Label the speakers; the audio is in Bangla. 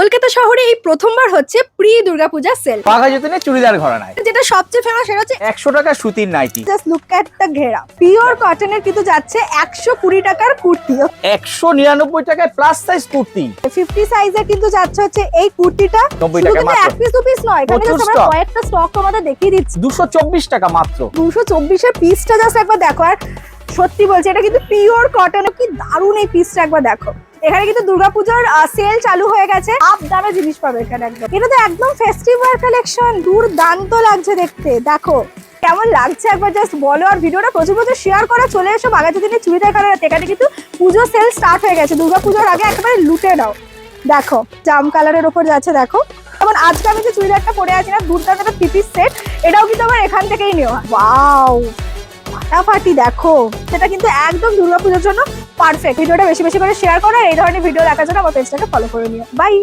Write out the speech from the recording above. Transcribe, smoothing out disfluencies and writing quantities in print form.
Speaker 1: কলকাতা শহরে এই প্রথমবার হচ্ছে প্রি দুর্গাপূজা সেল।
Speaker 2: বাঘাযতীনে চুড়িদার ঘরানায়
Speaker 1: যেটা সবচেয়ে ফেমাস সেটা হচ্ছে
Speaker 2: 100 টাকা সুতির nightie,
Speaker 1: just look at the ঘেরা। পিওর কটনের কিন্তু যাচ্ছে 120 টাকার কুর্তি,
Speaker 2: 199 টাকায় প্লাস সাইজ কুর্তি,
Speaker 1: 50 সাইজের কিন্তু যাচ্ছে হচ্ছে এই কুর্তিটা
Speaker 2: 90 টাকা মাত্র।
Speaker 1: এক পিস দু পিস নয়, এখানে
Speaker 2: প্রচুর
Speaker 1: just আমরা
Speaker 2: stock।
Speaker 1: কয়েকটা স্টক তোমাদের দেখিয়ে দিচ্ছি।
Speaker 2: 224 টাকা মাত্র।
Speaker 1: 224 এর পিসটা জাস্ট একবার দেখো। আর সত্যি বলছি এটা কিন্তু পিওর কটন, কি দারুণ এই পিসটা একবার দেখো। এখানে কিন্তু দুর্গাপূজার সেল চালু হয়ে গেছে, আপ দামে জিনিস পাবে এখানে একদম। এটা তো একদম ফেস্টিভাল কালেকশন, দুর্দান্ত লাগছে দেখতে। দেখো কেমন লাগছে একবার জাস্ট বলো। আর ভিডিওটা প্রচুর শেয়ার করা। চলে এসো বাঘাযতীনের চুড়িদার কালার। এখানে কিন্তু পুজো সেল স্টার্ট হয়ে গেছে, দুর্গাপূজার আগে একেবারে লুটে নাও। দেখো জাম কালারের ওপর যাচ্ছে। দেখো যেমন আজকে আমি যে চুড়িদারটা পরে আছি না, দুর্দান্ত একটা থ্রি পিস সেট, এটাও কিন্তু আমার এখান থেকেই নেওয়া। ওয়াও ফাটাফাটি দেখো, সেটা কিন্তু একদম দুর্গাপূজার জন্য পারফেক্ট। ভিডিওটা বেশি বেশি করে শেয়ার করো, আর এই ধরনের ভিডিও দেখার জন্য আমার পেজটাকে ফলো করে নিও। বাই।